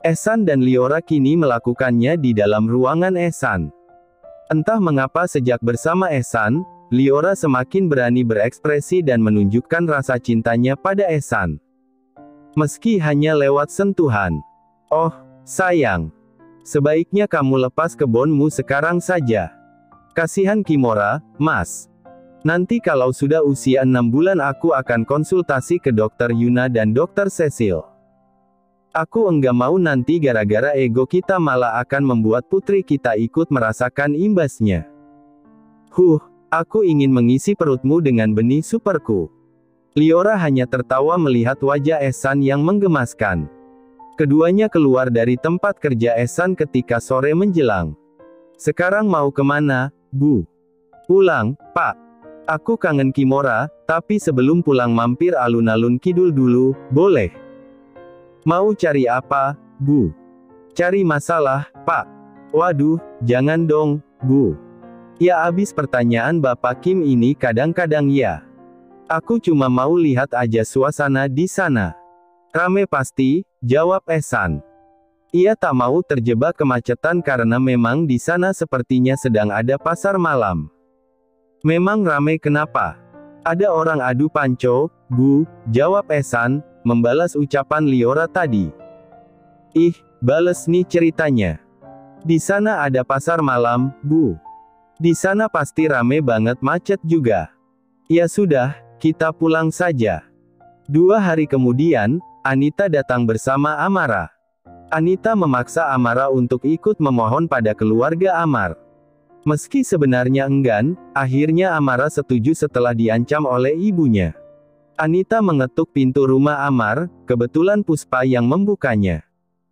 Ehsan dan Liora kini melakukannya di dalam ruangan Ehsan. Entah mengapa sejak bersama Ehsan, Liora semakin berani berekspresi dan menunjukkan rasa cintanya pada Ehsan. Meski hanya lewat sentuhan. Oh, sayang. Sebaiknya kamu lepas kebonmu sekarang saja. Kasihan Kimora, Mas. Nanti kalau sudah usia 6 bulan aku akan konsultasi ke Dokter Yuna dan Dokter Cecil. Aku enggak mau nanti gara-gara ego kita malah akan membuat putri kita ikut merasakan imbasnya. Aku ingin mengisi perutmu dengan benih superku. Liora hanya tertawa melihat wajah Ehsan yang menggemaskan. Keduanya keluar dari tempat kerja Ehsan ketika sore menjelang. Sekarang mau kemana, Bu? Pulang, Pak. Aku kangen Kimora, tapi sebelum pulang mampir alun-alun kidul dulu, boleh? Mau cari apa, Bu? Cari masalah, Pak. Waduh, jangan dong, Bu. Ya abis pertanyaan Bapak Kim ini kadang-kadang ya. Aku cuma mau lihat aja suasana di sana. Rame pasti, jawab Ehsan. Ia tak mau terjebak kemacetan karena memang di sana sepertinya sedang ada pasar malam. Memang rame kenapa? Ada orang adu panco, Bu, jawab Ehsan, membalas ucapan Liora tadi. Ih, bales nih ceritanya. Di sana ada pasar malam, Bu. Di sana pasti rame banget macet juga. Ya sudah, kita pulang saja. 2 hari kemudian, Anita datang bersama Amara. Anita memaksa Amara untuk ikut memohon pada keluarga Amar. Meski sebenarnya enggan, akhirnya Amara setuju setelah diancam oleh ibunya. Anita mengetuk pintu rumah Amar, kebetulan Puspa yang membukanya.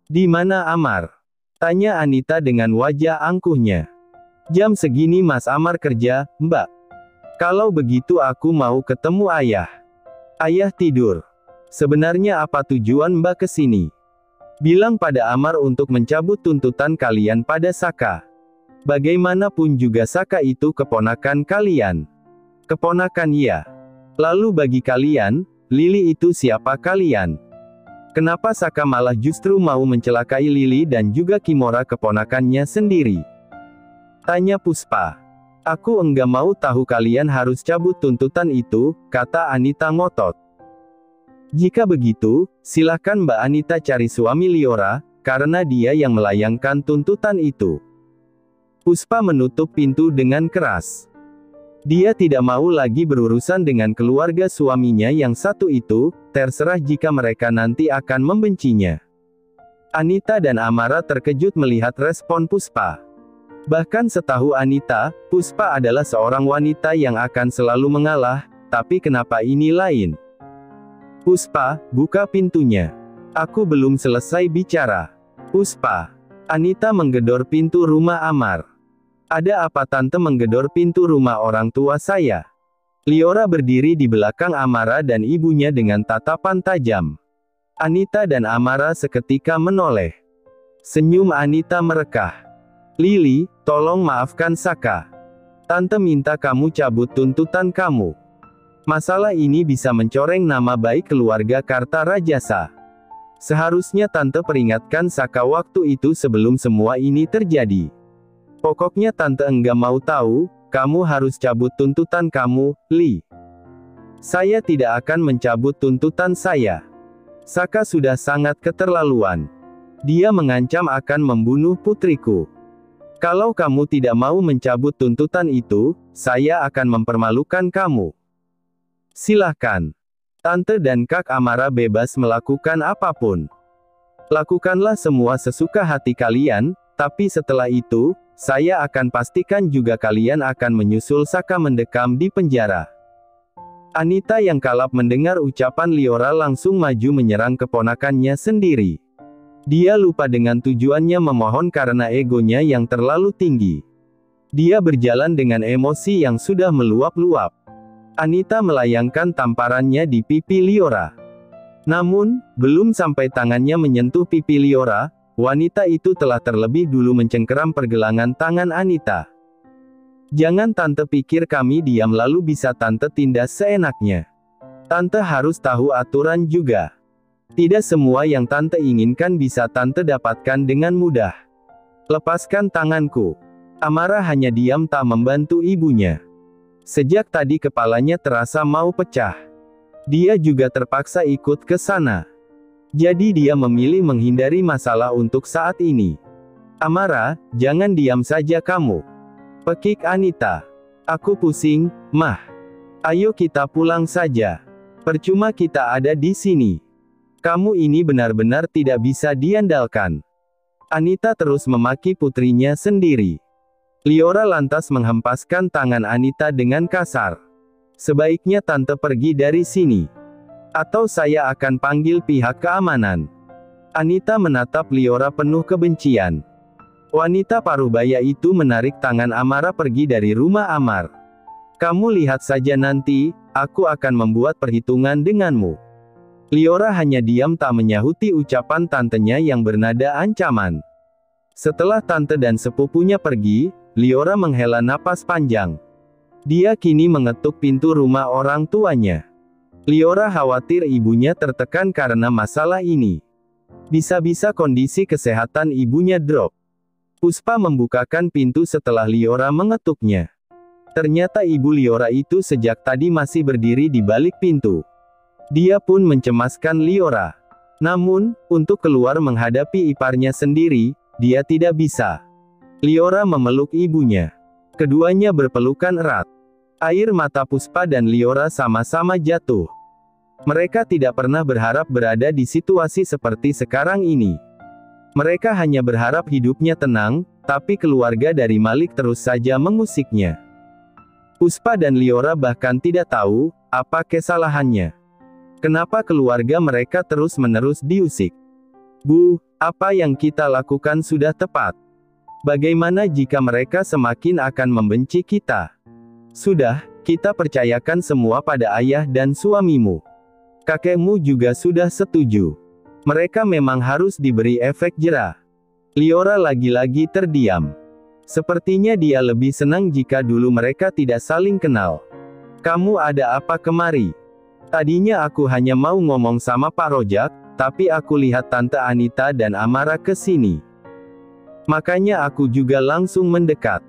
Di mana Amar? Tanya Anita dengan wajah angkuhnya. Jam segini Mas Amar kerja, Mbak. Kalau begitu aku mau ketemu ayah. Ayah tidur. Sebenarnya apa tujuan Mbak kesini? Bilang pada Amar untuk mencabut tuntutan kalian pada Saka. Bagaimanapun juga Saka itu keponakan kalian. Keponakan ya. Lalu bagi kalian, Lili itu siapa kalian? Kenapa Saka malah justru mau mencelakai Lili dan juga Kimora keponakannya sendiri? Tanya Puspa. Aku enggak mau tahu kalian harus cabut tuntutan itu, kata Anita ngotot. Jika begitu, silakan Mbak Anita cari suami Liora, karena dia yang melayangkan tuntutan itu. Puspa menutup pintu dengan keras. Dia tidak mau lagi berurusan dengan keluarga suaminya yang satu itu, terserah jika mereka nanti akan membencinya. Anita dan Amara terkejut melihat respon Puspa. Bahkan setahu Anita, Puspa adalah seorang wanita yang akan selalu mengalah, tapi kenapa ini lain? Puspa, buka pintunya. Aku belum selesai bicara. Puspa. Anita menggedor pintu rumah Amar. Ada apa tante menggedor pintu rumah orang tua saya? Liora berdiri di belakang Amara dan ibunya dengan tatapan tajam. Anita dan Amara seketika menoleh. Senyum Anita merekah. Lili, tolong maafkan Saka. Tante minta kamu cabut tuntutan kamu. Masalah ini bisa mencoreng nama baik keluarga Kartarajasa. Seharusnya tante peringatkan Saka waktu itu sebelum semua ini terjadi. Pokoknya tante enggak mau tahu, kamu harus cabut tuntutan kamu, Li. Saya tidak akan mencabut tuntutan saya. Saka sudah sangat keterlaluan. Dia mengancam akan membunuh putriku. Kalau kamu tidak mau mencabut tuntutan itu, saya akan mempermalukan kamu. Silahkan. Tante dan Kak Amara bebas melakukan apapun. Lakukanlah semua sesuka hati kalian, tapi setelah itu, saya akan pastikan juga kalian akan menyusul Saka mendekam di penjara. Anita yang kalap mendengar ucapan Liora langsung maju menyerang keponakannya sendiri. Dia lupa dengan tujuannya memohon karena egonya yang terlalu tinggi. Dia berjalan dengan emosi yang sudah meluap-luap. Anita melayangkan tamparannya di pipi Liora. Namun, belum sampai tangannya menyentuh pipi Liora, wanita itu telah terlebih dulu mencengkeram pergelangan tangan Anita. Jangan tante pikir kami diam lalu bisa tante tindas seenaknya. Tante harus tahu aturan juga. Tidak semua yang Tante inginkan bisa Tante dapatkan dengan mudah. Lepaskan tanganku. Amara hanya diam tak membantu ibunya. Sejak tadi kepalanya terasa mau pecah. Dia juga terpaksa ikut ke sana. Jadi dia memilih menghindari masalah untuk saat ini. Amara, jangan diam saja kamu. Pekik Anita. Aku pusing, Mah. Ayo kita pulang saja. Percuma kita ada di sini. Kamu ini benar-benar tidak bisa diandalkan. Anita terus memaki putrinya sendiri. Liora lantas menghempaskan tangan Anita dengan kasar. Sebaiknya Tante pergi dari sini. Atau saya akan panggil pihak keamanan. Anita menatap Liora penuh kebencian. Wanita parubaya itu menarik tangan Amara pergi dari rumah Amar. Kamu lihat saja nanti, aku akan membuat perhitungan denganmu. Liora hanya diam tak menyahuti ucapan tantenya yang bernada ancaman. Setelah tante dan sepupunya pergi, Liora menghela napas panjang. Dia kini mengetuk pintu rumah orang tuanya. Liora khawatir ibunya tertekan karena masalah ini. Bisa-bisa kondisi kesehatan ibunya drop. Puspa membukakan pintu setelah Liora mengetuknya. Ternyata ibu Liora itu sejak tadi masih berdiri di balik pintu. Dia pun mencemaskan Liora. Namun, untuk keluar menghadapi iparnya sendiri, dia tidak bisa. Liora memeluk ibunya. Keduanya berpelukan erat. Air mata Puspa dan Liora sama-sama jatuh. Mereka tidak pernah berharap berada di situasi seperti sekarang ini. Mereka hanya berharap hidupnya tenang, tapi keluarga dari Malik terus saja mengusiknya. Puspa dan Liora bahkan tidak tahu apa kesalahannya. Kenapa keluarga mereka terus-menerus diusik? Bu, apa yang kita lakukan sudah tepat. Bagaimana jika mereka semakin akan membenci kita? Sudah, kita percayakan semua pada ayah dan suamimu. Kakekmu juga sudah setuju. Mereka memang harus diberi efek jera. Liora lagi-lagi terdiam. Sepertinya dia lebih senang jika dulu mereka tidak saling kenal. Kamu ada apa kemari? Tadinya aku hanya mau ngomong sama Pak Rojak, tapi aku lihat Tante Anita dan Amara ke sini. Makanya aku juga langsung mendekat.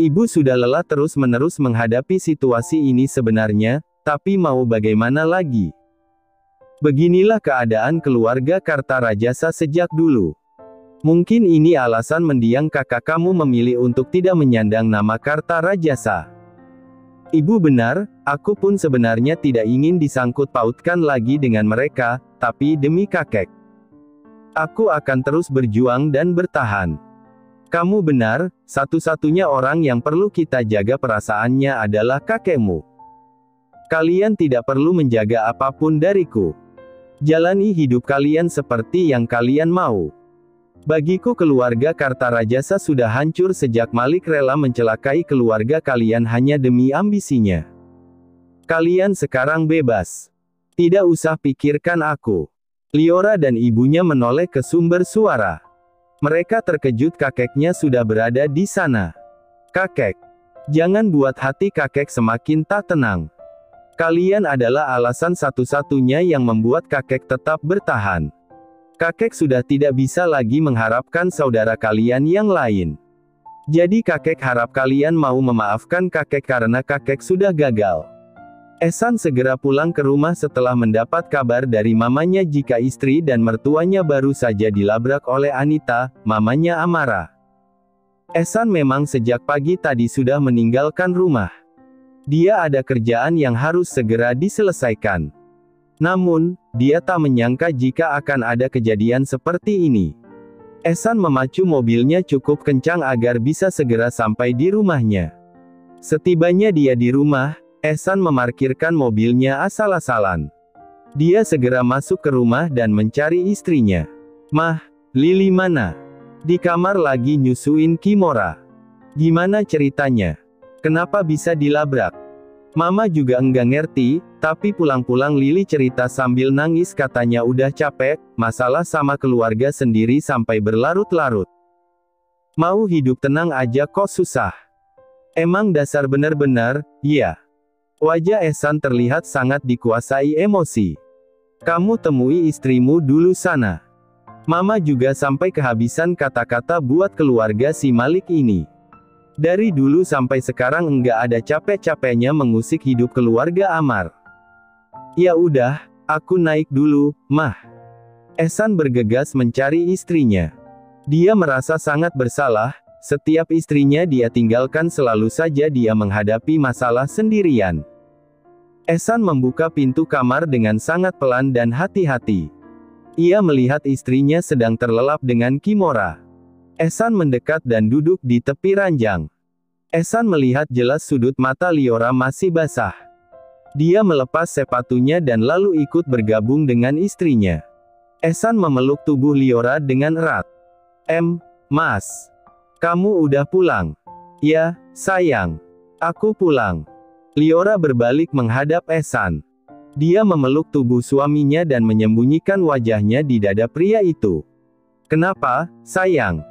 Ibu sudah lelah terus-menerus menghadapi situasi ini sebenarnya, tapi mau bagaimana lagi? Beginilah keadaan keluarga Kartarajasa sejak dulu. Mungkin ini alasan mendiang kakak kamu memilih untuk tidak menyandang nama Kartarajasa. Ibu benar, aku pun sebenarnya tidak ingin disangkut pautkan lagi dengan mereka, tapi demi kakek. Aku akan terus berjuang dan bertahan. Kamu benar, satu-satunya orang yang perlu kita jaga perasaannya adalah kakekmu. Kalian tidak perlu menjaga apapun dariku. Jalani hidup kalian seperti yang kalian mau. Bagiku keluarga Kartarajasa sudah hancur sejak Malik rela mencelakai keluarga kalian hanya demi ambisinya. Kalian sekarang bebas. Tidak usah pikirkan aku. Liora dan ibunya menoleh ke sumber suara. Mereka terkejut kakeknya sudah berada di sana. Kakek, jangan buat hati kakek semakin tak tenang. Kalian adalah alasan satu-satunya yang membuat kakek tetap bertahan. Kakek sudah tidak bisa lagi mengharapkan saudara kalian yang lain. Jadi kakek harap kalian mau memaafkan kakek karena kakek sudah gagal. Ehsan segera pulang ke rumah setelah mendapat kabar dari mamanya jika istri dan mertuanya baru saja dilabrak oleh Anita, mamanya Amara. Ehsan memang sejak pagi tadi sudah meninggalkan rumah. Dia ada kerjaan yang harus segera diselesaikan. Namun, dia tak menyangka jika akan ada kejadian seperti ini. Ehsan memacu mobilnya cukup kencang agar bisa segera sampai di rumahnya. Setibanya dia di rumah, Ehsan memarkirkan mobilnya asal-asalan. Dia segera masuk ke rumah dan mencari istrinya. Mah, Lili mana? Di kamar lagi nyusuin Kimora. Gimana ceritanya? Kenapa bisa dilabrak? Mama juga enggak ngerti, tapi pulang-pulang Lili cerita sambil nangis katanya udah capek, masalah sama keluarga sendiri sampai berlarut-larut. Mau hidup tenang aja kok susah. Emang dasar bener-bener, ya. Wajah Ehsan terlihat sangat dikuasai emosi. Kamu temui istrimu dulu sana. Mama juga sampai kehabisan kata-kata buat keluarga si Malik ini. Dari dulu sampai sekarang enggak ada capek-capeknya mengusik hidup keluarga Amar. Ya udah, aku naik dulu, Mah. Ehsan bergegas mencari istrinya. Dia merasa sangat bersalah, setiap istrinya dia tinggalkan selalu saja dia menghadapi masalah sendirian. Ehsan membuka pintu kamar dengan sangat pelan dan hati-hati. Ia melihat istrinya sedang terlelap dengan Kimora. Ehsan mendekat dan duduk di tepi ranjang. Ehsan melihat jelas sudut mata Liora masih basah. Dia melepas sepatunya dan lalu ikut bergabung dengan istrinya. Ehsan memeluk tubuh Liora dengan erat. Mas. Kamu udah pulang? Ya, sayang. Aku pulang. Liora berbalik menghadap Ehsan. Dia memeluk tubuh suaminya dan menyembunyikan wajahnya di dada pria itu. Kenapa, sayang?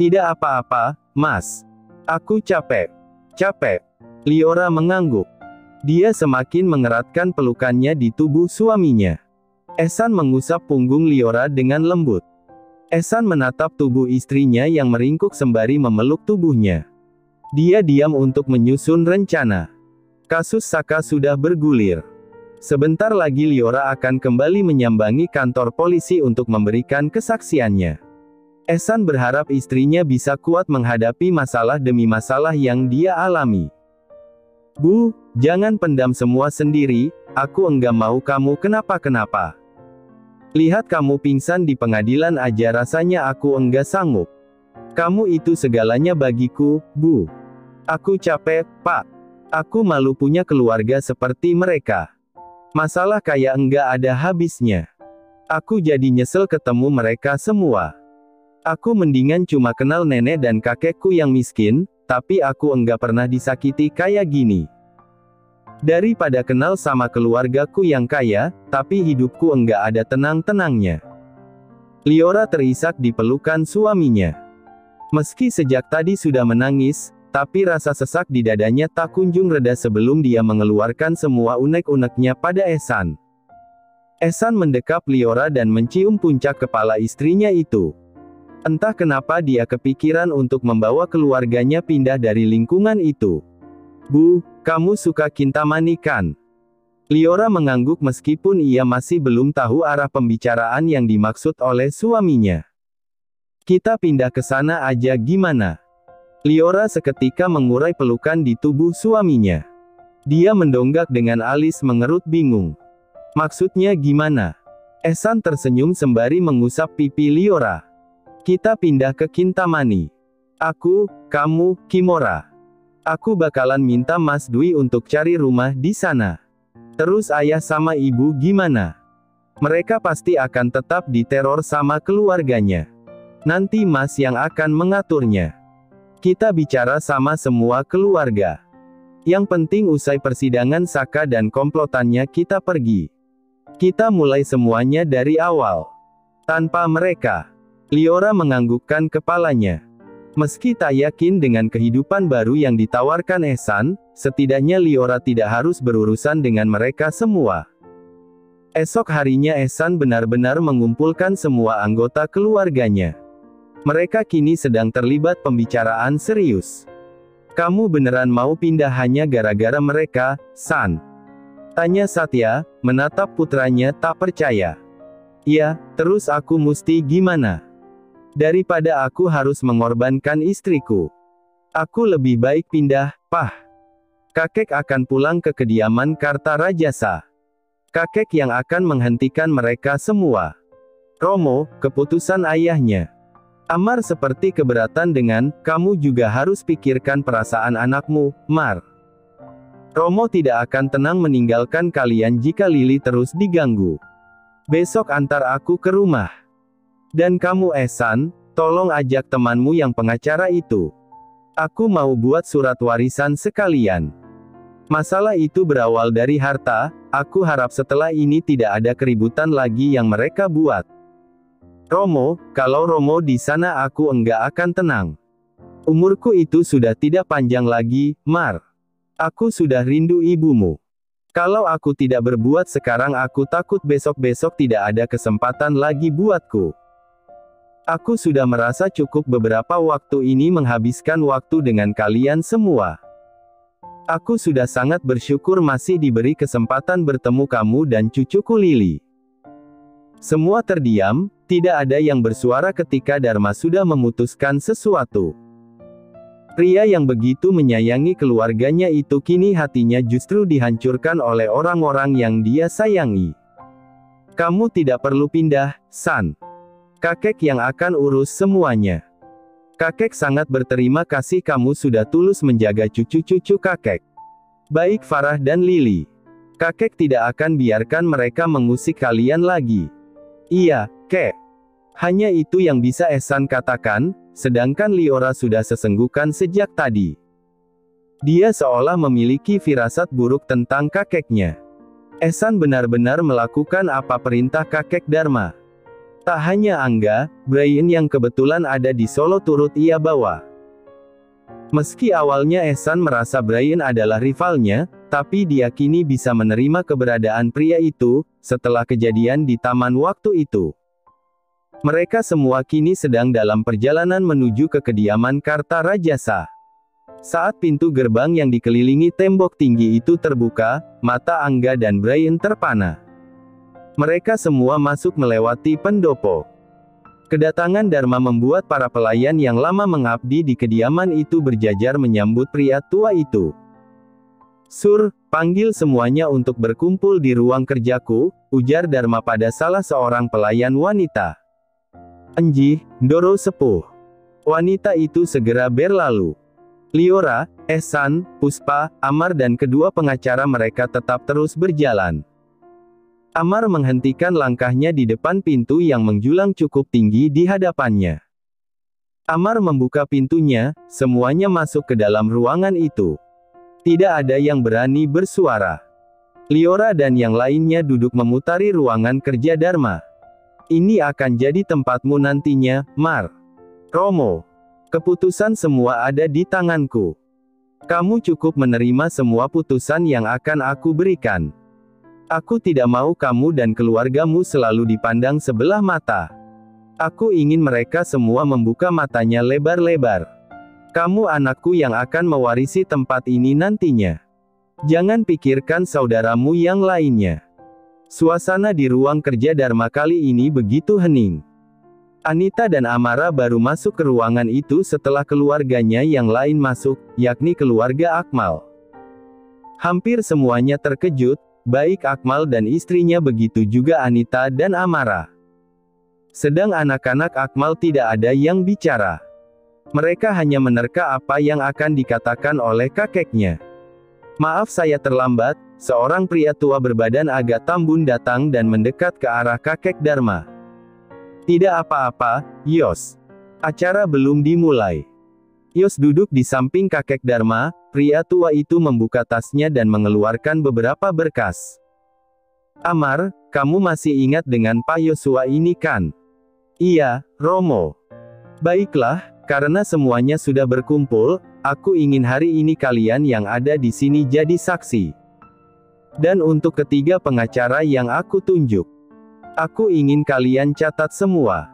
Tidak apa-apa, Mas. Aku capek. Capek. Liora mengangguk. Dia semakin mengeratkan pelukannya di tubuh suaminya. Ehsan mengusap punggung Liora dengan lembut. Ehsan menatap tubuh istrinya yang meringkuk sembari memeluk tubuhnya. Dia diam untuk menyusun rencana. Kasus Saka sudah bergulir. Sebentar lagi Liora akan kembali menyambangi kantor polisi untuk memberikan kesaksiannya. Ehsan berharap istrinya bisa kuat menghadapi masalah demi masalah yang dia alami. Bu, jangan pendam semua sendiri, aku enggak mau kamu kenapa-kenapa. Lihat kamu pingsan di pengadilan aja rasanya aku enggak sanggup. Kamu itu segalanya bagiku, Bu. Aku capek, Pak. Aku malu punya keluarga seperti mereka. Masalah kayak enggak ada habisnya. Aku jadi nyesel ketemu mereka semua. Aku mendingan cuma kenal nenek dan kakekku yang miskin, tapi aku enggak pernah disakiti kayak gini. Daripada kenal sama keluargaku yang kaya, tapi hidupku enggak ada tenang-tenangnya. Liora terisak di pelukan suaminya. Meski sejak tadi sudah menangis, tapi rasa sesak di dadanya tak kunjung reda sebelum dia mengeluarkan semua unek-uneknya pada Ehsan. Ehsan mendekap Liora dan mencium puncak kepala istrinya itu. Entah kenapa dia kepikiran untuk membawa keluarganya pindah dari lingkungan itu. Bu, kamu suka Kintamani kan? Liora mengangguk meskipun ia masih belum tahu arah pembicaraan yang dimaksud oleh suaminya. Kita pindah ke sana aja gimana? Liora seketika mengurai pelukan di tubuh suaminya. Dia mendonggak dengan alis mengerut bingung. Maksudnya gimana? Ehsan tersenyum sembari mengusap pipi Liora. Kita pindah ke Kintamani. Aku, kamu, Kimora. Aku bakalan minta Mas Dwi untuk cari rumah di sana. Terus ayah sama ibu gimana? Mereka pasti akan tetap diteror sama keluarganya. Nanti Mas yang akan mengaturnya. Kita bicara sama semua keluarga. Yang penting usai persidangan Saka dan komplotannya kita pergi. Kita mulai semuanya dari awal. Tanpa mereka. Liora menganggukkan kepalanya. Meski tak yakin dengan kehidupan baru yang ditawarkan Ehsan, setidaknya Liora tidak harus berurusan dengan mereka semua. Esok harinya Ehsan benar-benar mengumpulkan semua anggota keluarganya. Mereka kini sedang terlibat pembicaraan serius. Kamu beneran mau pindah hanya gara-gara mereka, San? Tanya Satya, menatap putranya tak percaya. Ya, terus aku mesti gimana? Daripada aku harus mengorbankan istriku. Aku lebih baik pindah, Pah. Kakek akan pulang ke kediaman Kartarajasa. Kakek yang akan menghentikan mereka semua. Romo, keputusan ayahnya. Amar seperti keberatan dengan, kamu juga harus pikirkan perasaan anakmu, Mar. Romo tidak akan tenang meninggalkan kalian jika Lili terus diganggu. Besok antar aku ke rumah. Dan kamu Ehsan, tolong ajak temanmu yang pengacara itu. Aku mau buat surat warisan sekalian. Masalah itu berawal dari harta, aku harap setelah ini tidak ada keributan lagi yang mereka buat. Romo, kalau Romo di sana aku enggak akan tenang. Umurku itu sudah tidak panjang lagi, Mar. Aku sudah rindu ibumu. Kalau aku tidak berbuat sekarang, aku takut besok-besok tidak ada kesempatan lagi buatku. Aku sudah merasa cukup beberapa waktu ini menghabiskan waktu dengan kalian semua. Aku sudah sangat bersyukur masih diberi kesempatan bertemu kamu dan cucuku Lily. Semua terdiam, tidak ada yang bersuara ketika Dharma sudah memutuskan sesuatu. Pria yang begitu menyayangi keluarganya itu kini hatinya justru dihancurkan oleh orang-orang yang dia sayangi. Kamu tidak perlu pindah, San. Kakek yang akan urus semuanya. Kakek sangat berterima kasih kamu sudah tulus menjaga cucu-cucu kakek. Baik Farah dan Lily. Kakek tidak akan biarkan mereka mengusik kalian lagi. Iya, Kek. Hanya itu yang bisa Ehsan katakan, sedangkan Liora sudah sesenggukan sejak tadi. Dia seolah memiliki firasat buruk tentang kakeknya. Ehsan benar-benar melakukan apa perintah kakek Dharma. Tak hanya Angga, Brian yang kebetulan ada di Solo turut ia bawa. Meski awalnya Ehsan merasa Brian adalah rivalnya, tapi dia kini bisa menerima keberadaan pria itu, setelah kejadian di taman waktu itu. Mereka semua kini sedang dalam perjalanan menuju ke kediaman Kartarajasa. Saat pintu gerbang yang dikelilingi tembok tinggi itu terbuka, mata Angga dan Brian terpana. Mereka semua masuk melewati pendopo. Kedatangan Dharma membuat para pelayan yang lama mengabdi di kediaman itu berjajar menyambut pria tua itu. Sur, panggil semuanya untuk berkumpul di ruang kerjaku, ujar Dharma pada salah seorang pelayan wanita. Enjih, Doro sepuh. Wanita itu segera berlalu. Liora, Ehsan, Puspa, Amar dan kedua pengacara mereka tetap terus berjalan. Amar menghentikan langkahnya di depan pintu yang menjulang cukup tinggi di hadapannya. Amar membuka pintunya, semuanya masuk ke dalam ruangan itu. Tidak ada yang berani bersuara. Liora dan yang lainnya duduk memutari ruangan kerja Dharma. Ini akan jadi tempatmu nantinya, Mar. Romo. Keputusan semua ada di tanganku. Kamu cukup menerima semua putusan yang akan aku berikan. Aku tidak mau kamu dan keluargamu selalu dipandang sebelah mata. Aku ingin mereka semua membuka matanya lebar-lebar. Kamu anakku yang akan mewarisi tempat ini nantinya. Jangan pikirkan saudaramu yang lainnya. Suasana di ruang kerja Dharma kali ini begitu hening. Anita dan Amara baru masuk ke ruangan itu setelah keluarganya yang lain masuk, yakni keluarga Akmal. Hampir semuanya terkejut, baik Akmal dan istrinya begitu juga Anita dan Amara. Sedang anak-anak Akmal tidak ada yang bicara. Mereka hanya menerka apa yang akan dikatakan oleh kakeknya. Maaf saya terlambat, seorang pria tua berbadan agak tambun datang dan mendekat ke arah kakek Dharma. Tidak apa-apa, Yos. Acara belum dimulai. Yos duduk di samping kakek Dharma, pria tua itu membuka tasnya dan mengeluarkan beberapa berkas. Amar, kamu masih ingat dengan Pak Yosua ini kan? Iya, Romo. Baiklah, karena semuanya sudah berkumpul, aku ingin hari ini kalian yang ada di sini jadi saksi. Dan untuk ketiga pengacara yang aku tunjuk, aku ingin kalian catat semua.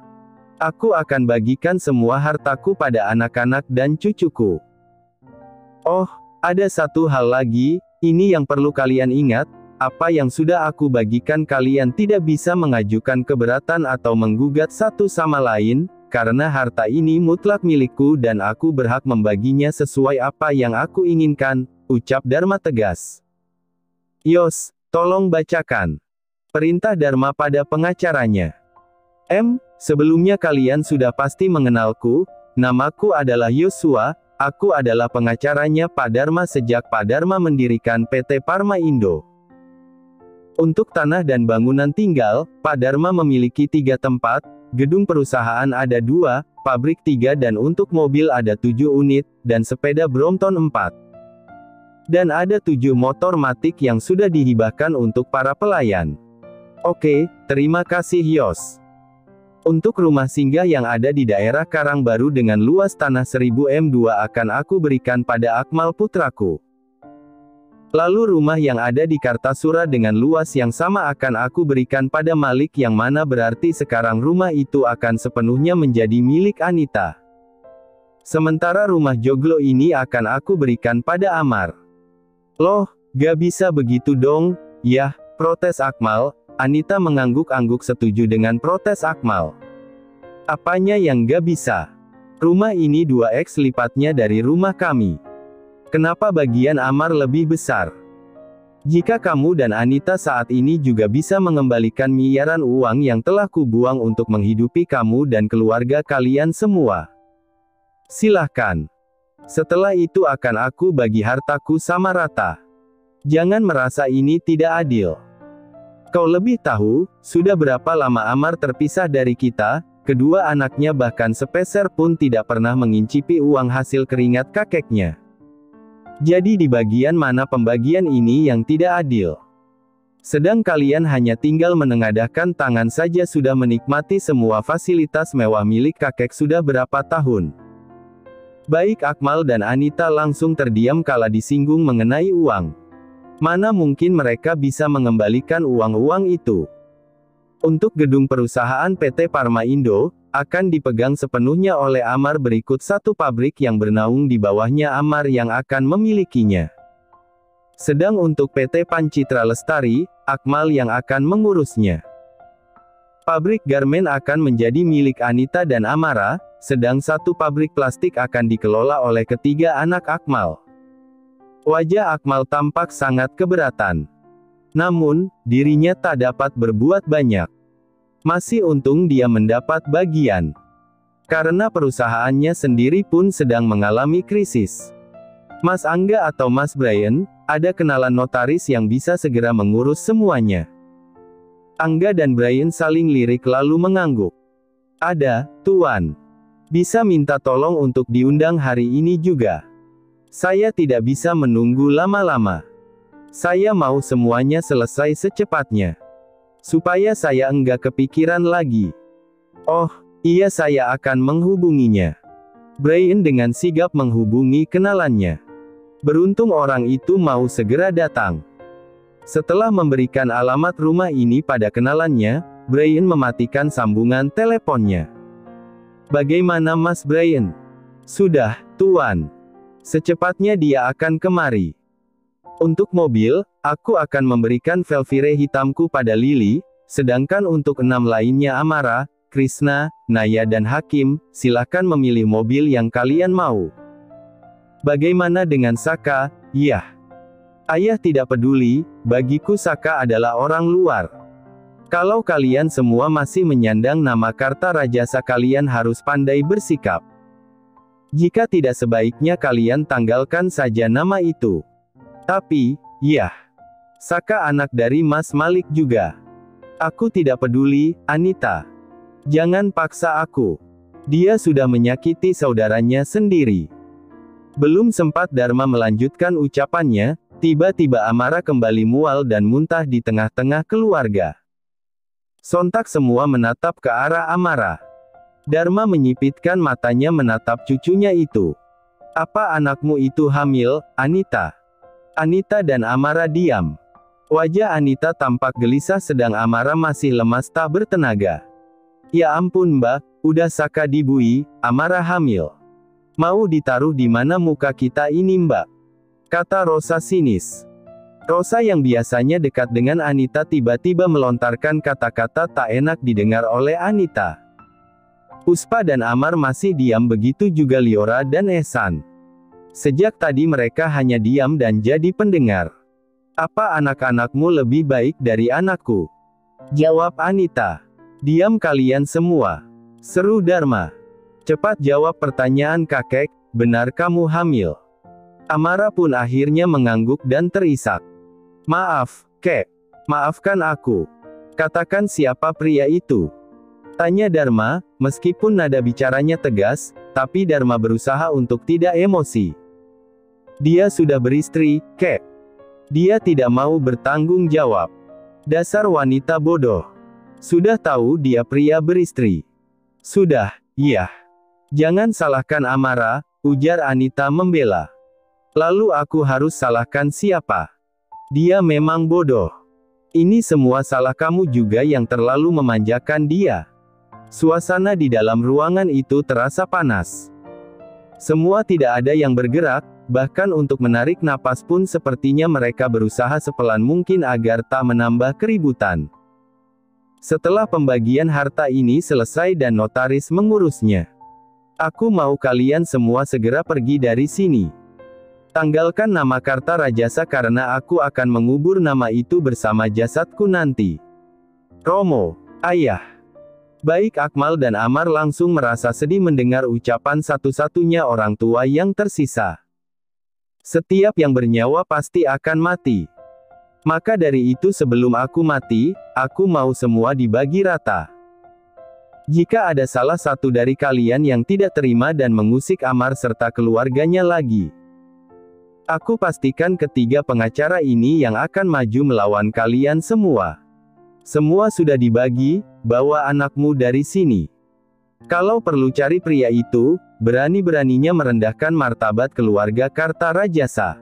Aku akan bagikan semua hartaku pada anak-anak dan cucuku. Oh, ada satu hal lagi, ini yang perlu kalian ingat, apa yang sudah aku bagikan kalian tidak bisa mengajukan keberatan atau menggugat satu sama lain, karena harta ini mutlak milikku dan aku berhak membaginya sesuai apa yang aku inginkan, ucap Dharma tegas. Yos, tolong bacakan. Perintah Dharma pada pengacaranya. Sebelumnya kalian sudah pasti mengenalku, namaku adalah Yosua, aku adalah pengacaranya Pak Dharma sejak Pak Dharma mendirikan PT Parma Indo. Untuk tanah dan bangunan tinggal, Pak Dharma memiliki 3 tempat, gedung perusahaan ada 2, pabrik 3 dan untuk mobil ada 7 unit, dan sepeda Brompton 4. Dan ada 7 motor matic yang sudah dihibahkan untuk para pelayan. Oke, terima kasih Yos. Untuk rumah singgah yang ada di daerah Karangbaru dengan luas tanah 1000 m2 akan aku berikan pada Akmal putraku. Lalu rumah yang ada di Kartasura dengan luas yang sama akan aku berikan pada Malik, yang mana berarti sekarang rumah itu akan sepenuhnya menjadi milik Anita. Sementara rumah joglo ini akan aku berikan pada Amar. Loh, gak bisa begitu dong, yah, protes Akmal. Anita mengangguk-angguk setuju dengan protes Akmal. Apanya yang gak bisa? Rumah ini 2x lipatnya dari rumah kami. Kenapa bagian Amar lebih besar? Jika kamu dan Anita saat ini juga bisa mengembalikan miliaran uang yang telah kubuang untuk menghidupi kamu dan keluarga kalian semua, silahkan. Setelah itu akan aku bagi hartaku sama rata. Jangan merasa ini tidak adil. Kau lebih tahu, sudah berapa lama Amar terpisah dari kita, kedua anaknya bahkan sepeser pun tidak pernah mengincipi uang hasil keringat kakeknya. Jadi di bagian mana pembagian ini yang tidak adil? Sedang kalian hanya tinggal menengadahkan tangan saja sudah menikmati semua fasilitas mewah milik kakek sudah berapa tahun. Baik Akmal dan Anita langsung terdiam kala disinggung mengenai uang. Mana mungkin mereka bisa mengembalikan uang-uang itu? Untuk gedung perusahaan PT Parma Indo, akan dipegang sepenuhnya oleh Amar, berikut satu pabrik yang bernaung di bawahnya Amar yang akan memilikinya. Sedang untuk PT Pancitra Lestari, Akmal yang akan mengurusnya. Pabrik garmen akan menjadi milik Anita dan Amara, sedang satu pabrik plastik akan dikelola oleh ketiga anak Akmal. Wajah Akmal tampak sangat keberatan. Namun, dirinya tak dapat berbuat banyak. Masih untung dia mendapat bagian. Karena perusahaannya sendiri pun sedang mengalami krisis. Mas Angga atau Mas Brian, ada kenalan notaris yang bisa segera mengurus semuanya. Angga dan Brian saling lirik lalu mengangguk. Ada, Tuan. Bisa minta tolong untuk diundang hari ini juga. Saya tidak bisa menunggu lama-lama. Saya mau semuanya selesai secepatnya. Supaya saya enggak kepikiran lagi. Oh, iya, saya akan menghubunginya. Brian dengan sigap menghubungi kenalannya. Beruntung orang itu mau segera datang. Setelah memberikan alamat rumah ini pada kenalannya, Brian mematikan sambungan teleponnya. Bagaimana Mas Brian? Sudah, Tuan. Secepatnya dia akan kemari. Untuk mobil, aku akan memberikan Velvire hitamku pada Lily, sedangkan untuk 6 lainnya Amara, Krishna, Naya dan Hakim, silakan memilih mobil yang kalian mau. Bagaimana dengan Saka? Yah. Ayah tidak peduli, bagiku Saka adalah orang luar. Kalau kalian semua masih menyandang nama Kartarajasa, kalian harus pandai bersikap. Jika tidak, sebaiknya kalian tanggalkan saja nama itu. Tapi, yah, Saka anak dari Mas Malik juga. Aku tidak peduli, Anita. Jangan paksa aku. Dia sudah menyakiti saudaranya sendiri. Belum sempat Dharma melanjutkan ucapannya, tiba-tiba Amara kembali mual dan muntah di tengah-tengah keluarga. Sontak semua menatap ke arah Amara. Dharma menyipitkan matanya menatap cucunya itu. Apa anakmu itu hamil, Anita? Anita dan Amara diam. Wajah Anita tampak gelisah sedang Amara masih lemas tak bertenaga. Ya ampun Mbak, udah Saka dibui, Amara hamil. Mau ditaruh di mana muka kita ini Mbak? Kata Rosa sinis. Rosa yang biasanya dekat dengan Anita tiba-tiba melontarkan kata-kata tak enak didengar oleh Anita. Puspa dan Amar masih diam, begitu juga Liora dan Ehsan. Sejak tadi mereka hanya diam dan jadi pendengar. Apa anak-anakmu lebih baik dari anakku? Jawab Anita. Diam kalian semua. Seru Dharma. Cepat jawab pertanyaan kakek, benar kamu hamil? Amara pun akhirnya mengangguk dan terisak. Maaf, Kek. Maafkan aku. Katakan siapa pria itu? Tanya Dharma, meskipun nada bicaranya tegas, tapi Dharma berusaha untuk tidak emosi. Dia sudah beristri, Kek. Dia tidak mau bertanggung jawab. Dasar wanita bodoh. Sudah tahu dia pria beristri. Sudah, iya. Jangan salahkan Amara, ujar Anita membela. Lalu aku harus salahkan siapa? Dia memang bodoh. Ini semua salah kamu juga yang terlalu memanjakan dia. Suasana di dalam ruangan itu terasa panas. Semua tidak ada yang bergerak, bahkan untuk menarik napas pun sepertinya mereka berusaha sepelan mungkin agar tak menambah keributan. Setelah pembagian harta ini selesai dan notaris mengurusnya, aku mau kalian semua segera pergi dari sini. Tanggalkan nama Karta Rajasa karena aku akan mengubur nama itu bersama jasadku nanti. Romo, ayah. Baik Akmal dan Amar langsung merasa sedih mendengar ucapan satu-satunya orang tua yang tersisa. Setiap yang bernyawa pasti akan mati. Maka dari itu sebelum aku mati, aku mau semua dibagi rata. Jika ada salah satu dari kalian yang tidak terima dan mengusik Amar serta keluarganya lagi, aku pastikan ketiga pengacara ini yang akan maju melawan kalian semua. Semua sudah dibagi, bawa anakmu dari sini. Kalau perlu cari pria itu, berani-beraninya merendahkan martabat keluarga Karta Rajasa.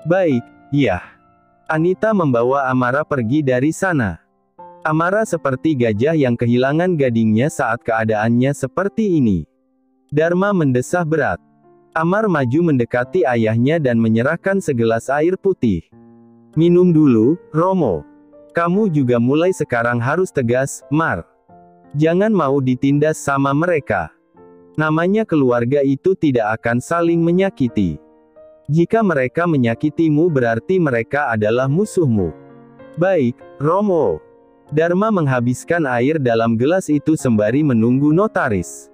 Baik, iya. Anita membawa Amara pergi dari sana. Amara seperti gajah yang kehilangan gadingnya saat keadaannya seperti ini. Dharma mendesah berat. Amar maju mendekati ayahnya dan menyerahkan segelas air putih. Minum dulu, Romo. Kamu juga mulai sekarang harus tegas, Mar. Jangan mau ditindas sama mereka. Namanya keluarga itu tidak akan saling menyakiti. Jika mereka menyakitimu berarti mereka adalah musuhmu. Baik, Romo. Dharma menghabiskan air dalam gelas itu sembari menunggu notaris.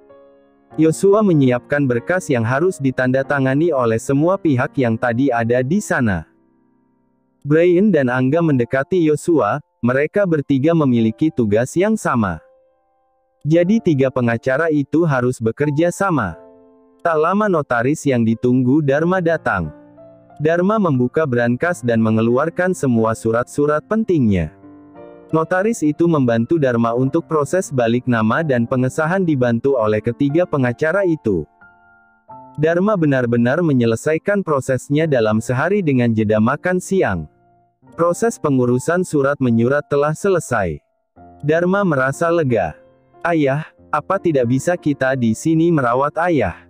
Yosua menyiapkan berkas yang harus ditandatangani oleh semua pihak yang tadi ada di sana. Brian dan Angga mendekati Yosua, mereka bertiga memiliki tugas yang sama. Jadi tiga pengacara itu harus bekerja sama. Tak lama notaris yang ditunggu Dharma datang. Dharma membuka brankas dan mengeluarkan semua surat-surat pentingnya. Notaris itu membantu Dharma untuk proses balik nama dan pengesahan dibantu oleh ketiga pengacara itu. Dharma benar-benar menyelesaikan prosesnya dalam sehari dengan jeda makan siang. Proses pengurusan surat menyurat telah selesai. Dharma merasa lega. Ayah, apa tidak bisa kita di sini merawat ayah?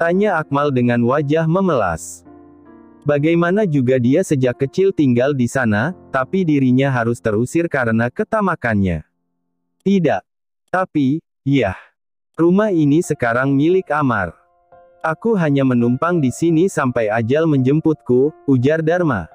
Tanya Akmal dengan wajah memelas. Bagaimana juga dia sejak kecil tinggal di sana, tapi dirinya harus terusir karena ketamakannya. Tidak. Tapi, ya. Rumah ini sekarang milik Amar. Aku hanya menumpang di sini sampai ajal menjemputku, ujar Dharma.